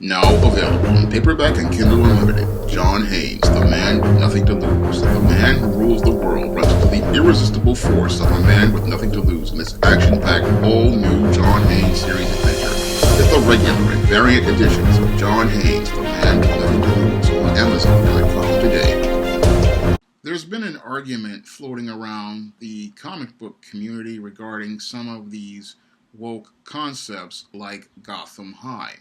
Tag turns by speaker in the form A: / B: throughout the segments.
A: Now available in paperback and Kindle Unlimited. John Haynes, the man with nothing to lose. The man who rules the world runs into the irresistible force of a man with nothing to lose in this action-packed, all-new John Haynes series adventure. Get the regular and variant editions of John Haynes, the man with nothing to lose on Amazon.com today. There's been an argument floating around the comic book community regarding some of these woke concepts like Gotham High.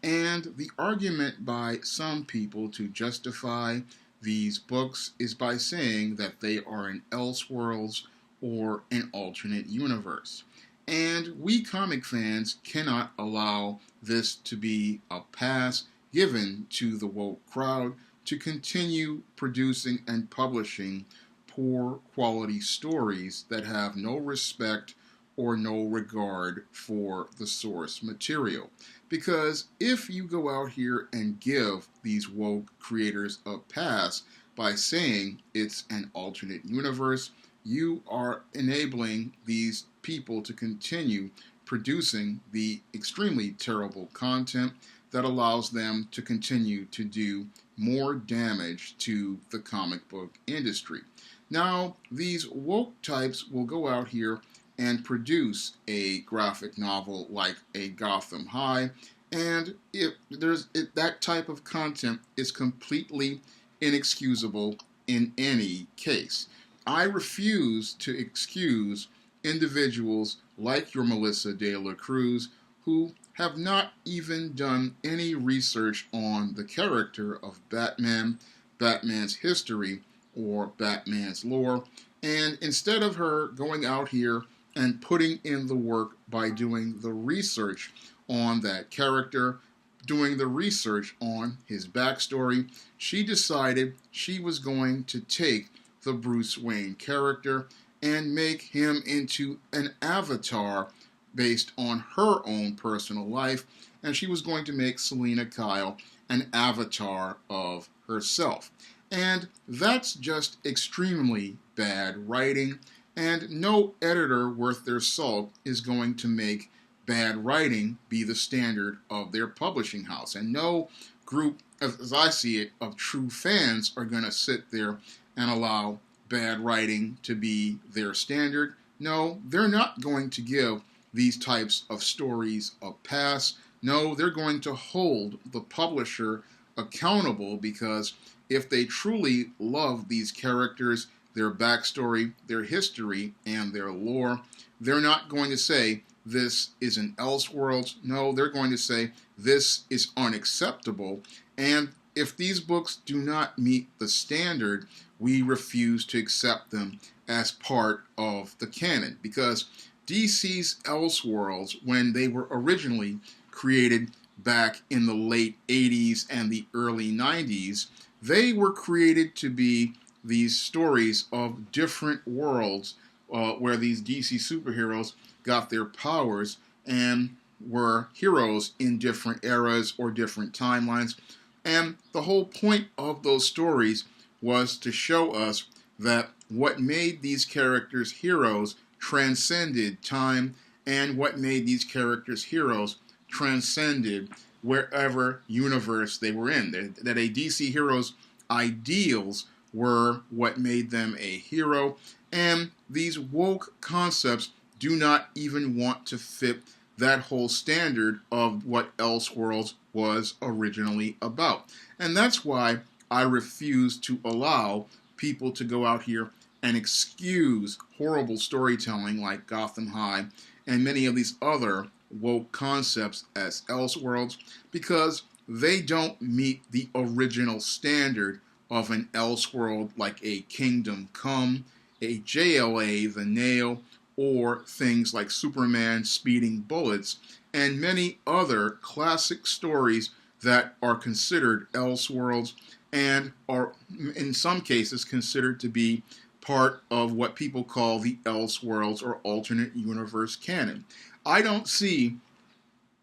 A: And the argument by some people to justify these books is by saying that they are an Elseworlds or an alternate universe. And we comic fans cannot allow this to be a pass given to the woke crowd to continue producing and publishing poor quality stories that have no respect or no regard for the source material. Because if you go out here and give these woke creators a pass by saying it's an alternate universe, you are enabling these people to continue producing the extremely terrible content that allows them to continue to do more damage to the comic book industry. Now, these woke types will go out here and produce a graphic novel like a Gotham High, and that type of content is completely inexcusable in any case. I refuse to excuse individuals like your Melissa De La Cruz who have not even done any research on the character of Batman, Batman's history, or Batman's lore, and instead of her going out here and putting in the work by doing the research on that character, doing the research on his backstory, she decided she was going to take the Bruce Wayne character and make him into an avatar based on her own personal life, and she was going to make Selina Kyle an avatar of herself. And that's just extremely bad writing, and no editor worth their salt is going to make bad writing be the standard of their publishing house. And no group, as I see it, of true fans are going to sit there and allow bad writing to be their standard. No, they're not going to give these types of stories a pass. No, they're going to hold the publisher accountable, because if they truly love these characters, their backstory, their history, and their lore, they're not going to say this is an Elseworlds. No, they're going to say this is unacceptable. And if these books do not meet the standard, we refuse to accept them as part of the canon. Because DC's Elseworlds, when they were originally created back in the late 80s and the early 90s, they were created to be these stories of different worlds where these DC superheroes got their powers and were heroes in different eras or different timelines. And the whole point of those stories was to show us that what made these characters heroes transcended time, and what made these characters heroes transcended wherever universe they were in. That a DC hero's ideals were what made them a hero, and these woke concepts do not even want to fit that whole standard of what Elseworlds was originally about. And that's why I refuse to allow people to go out here and excuse horrible storytelling like Gotham High and many of these other woke concepts as Elseworlds, because they don't meet the original standard of an Elseworld like a Kingdom Come, a JLA, The Nail, or things like Superman Speeding Bullets, and many other classic stories that are considered Elseworlds and are in some cases considered to be part of what people call the Elseworlds or alternate universe canon. I don't see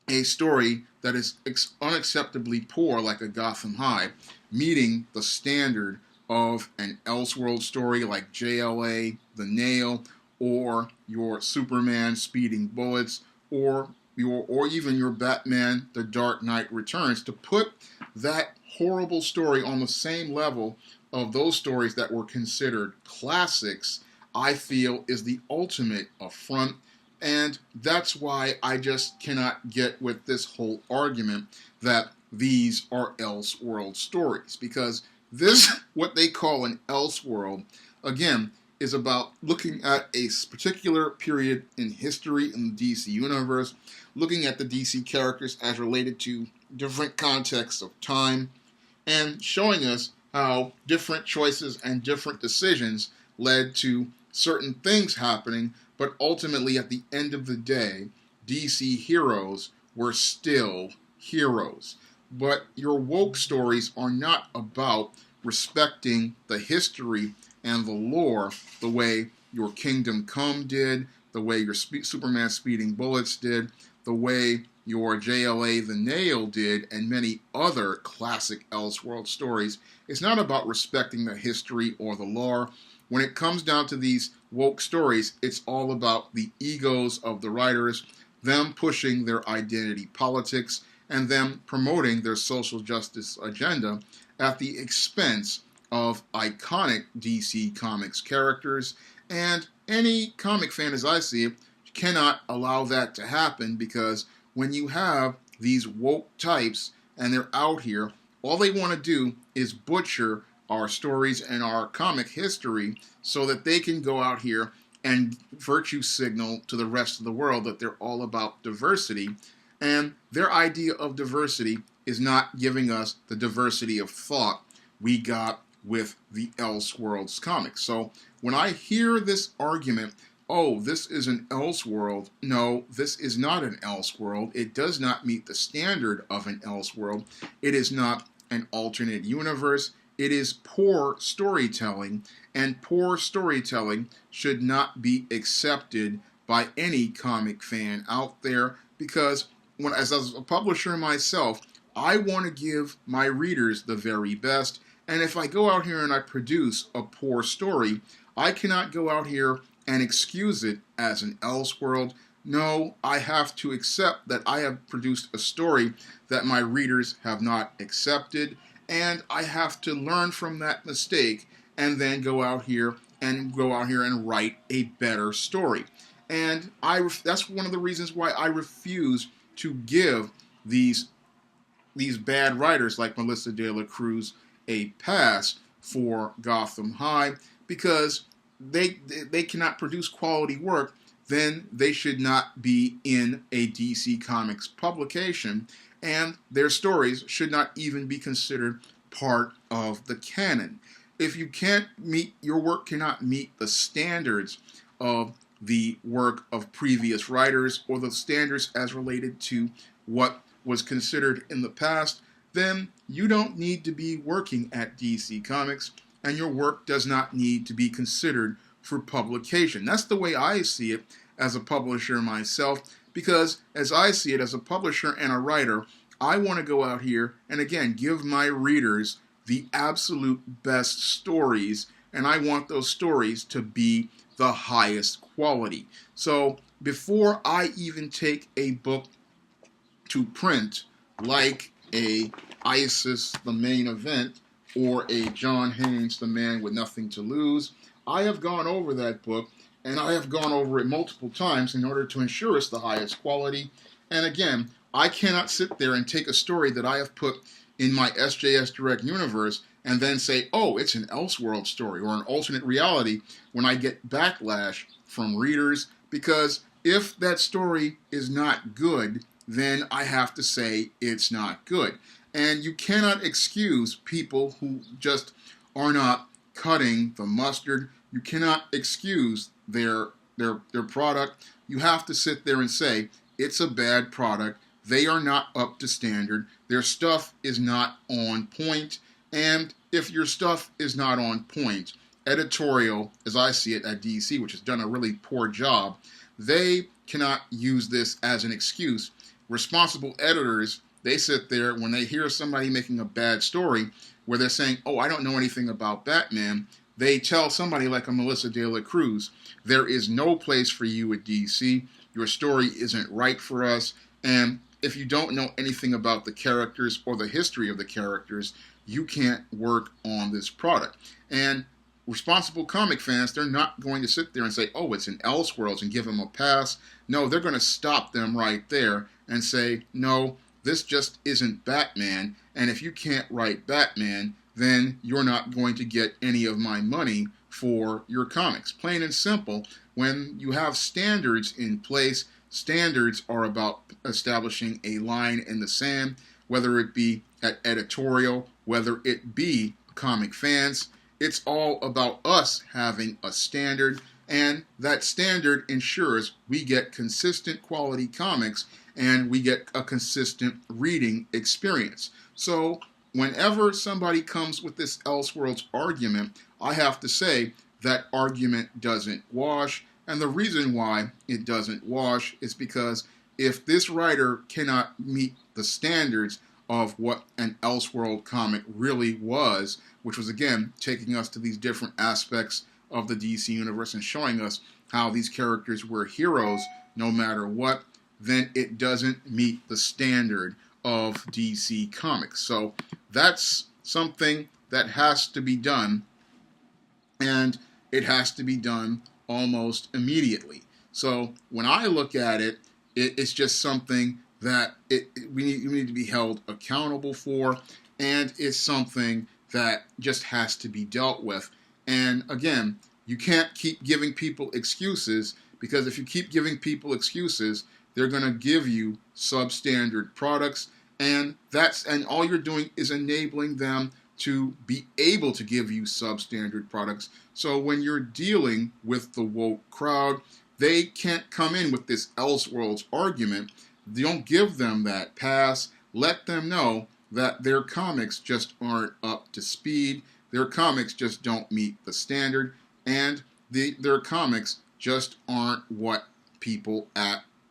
A: a story that is unacceptably poor like a Gotham High meeting the standard of an Elseworld story like JLA, The Nail, or your Superman Speeding Bullets, or or even your Batman The Dark Knight Returns, to put that horrible story on the same level of those stories that were considered classics, I feel is the ultimate affront. And that's why I just cannot get with this whole argument that these are Elseworld stories. Because this, what they call an Elseworld, again, is about looking at a particular period in history in the DC universe, looking at the DC characters as related to different contexts of time, and showing us how different choices and different decisions led to certain things happening, but ultimately at the end of the day, DC heroes were still heroes. But your woke stories are not about respecting the history and the lore the way your Kingdom Come did, the way your Superman Speeding Bullets did, the way your JLA The Nail did, and many other classic Elseworld stories. It's not about respecting the history or the lore. When it comes down to these woke stories, it's all about the egos of the writers, them pushing their identity politics, and them promoting their social justice agenda at the expense of iconic DC Comics characters. And any comic fan, as I see it, cannot allow that to happen, because when you have these woke types and they're out here, all they want to do is butcher our stories and our comic history so that they can go out here and virtue signal to the rest of the world that they're all about diversity. And their idea of diversity is not giving us the diversity of thought we got with the Elseworlds comics. So when I hear this argument, oh, this is an Elseworld. No, this is not an Elseworld. It does not meet the standard of an Elseworld. It is not an alternate universe. It is poor storytelling, and poor storytelling should not be accepted by any comic fan out there, because as a publisher myself, I want to give my readers the very best. And if I go out here and I produce a poor story, I cannot go out here and excuse it as an Elseworld. No, I have to accept that I have produced a story that my readers have not accepted, and I have to learn from that mistake and then go out here and write a better story. And that's one of the reasons why I refuse to give these bad writers like Melissa De La Cruz a pass for Gotham High, because they cannot produce quality work. Then they should not be in a DC Comics publication, and their stories should not even be considered part of the canon. If your work cannot meet the standards of the work of previous writers, or the standards as related to what was considered in the past, then you don't need to be working at DC Comics, and your work does not need to be considered for publication. That's the way I see it as a publisher myself, because as I see it as a publisher and a writer, I want to go out here and again give my readers the absolute best stories, and I want those stories to be the highest quality. So before I even take a book to print, like a ISIS, The Main Event, or a John Haynes, The Man with Nothing to Lose, I have gone over that book, and I have gone over it multiple times in order to ensure it's the highest quality. And again, I cannot sit there and take a story that I have put in my SJS Direct universe and then say, oh, it's an Elseworld story or an alternate reality, when I get backlash from readers, because if that story is not good, then I have to say it's not good. And you cannot excuse people who just are not cutting the mustard. You cannot excuse their product. You have to sit there and say, it's a bad product. They are not up to standard. Their stuff is not on point. And if your stuff is not on point, editorial, as I see it at DC, which has done a really poor job, they cannot use this as an excuse. Responsible editors, they sit there when they hear somebody making a bad story where they're saying, oh, I don't know anything about Batman. They tell somebody like a Melissa De La Cruz, there is no place for you at DC. your story isn't right for us. And if you don't know anything about the characters or the history of the characters, you can't work on this product. And responsible comic fans, they're not going to sit there and say, oh, it's in Elseworlds and give them a pass. No, they're going to stop them right there and say, no, this just isn't Batman. And if you can't write Batman, then you're not going to get any of my money for your comics. Plain and simple, when you have standards in place, standards are about establishing a line in the sand, whether it be at editorial, whether it be comic fans. It's all about us having a standard, and that standard ensures we get consistent quality comics and we get a consistent reading experience. So whenever somebody comes with this Elseworlds argument, I have to say that argument doesn't wash. And the reason why it doesn't wash is because if this writer cannot meet the standards of what an Elseworld comic really was, which was, again, taking us to these different aspects of the DC universe and showing us how these characters were heroes no matter what, then it doesn't meet the standard of DC Comics. So that's something that has to be done, and it has to be done almost immediately. So when I look at it, it's just something that we need to be held accountable for, and it's something that just has to be dealt with. And again, you can't keep giving people excuses, because if you keep giving people excuses, they're going to give you substandard products, and all you're doing is enabling them to be able to give you substandard products. So when you're dealing with the woke crowd, they can't come in with this Elseworlds argument. Don't give them that pass. Let them know that their comics just aren't up to speed. Their comics just don't meet the standard, and their comics just aren't what people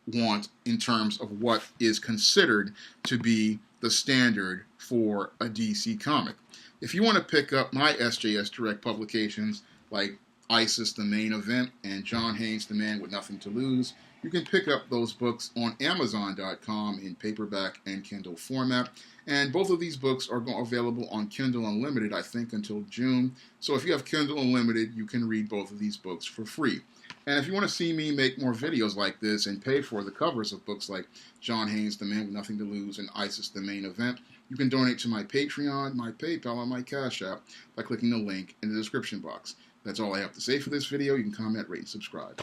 A: want in terms of what is considered to be the standard for a DC comic. If you want to pick up my SJS Direct publications like ISIS, The Main Event, and John Haynes, The Man with Nothing to Lose, you can pick up those books on Amazon.com in paperback and Kindle format. And both of these books are available on Kindle Unlimited, I think, until June. So if you have Kindle Unlimited, you can read both of these books for free. And if you want to see me make more videos like this and pay for the covers of books like John Haynes, The Man with Nothing to Lose, and ISIS, The Main Event, you can donate to my Patreon, my PayPal, and my Cash App by clicking the link in the description box. That's all I have to say for this video. You can comment, rate, and subscribe.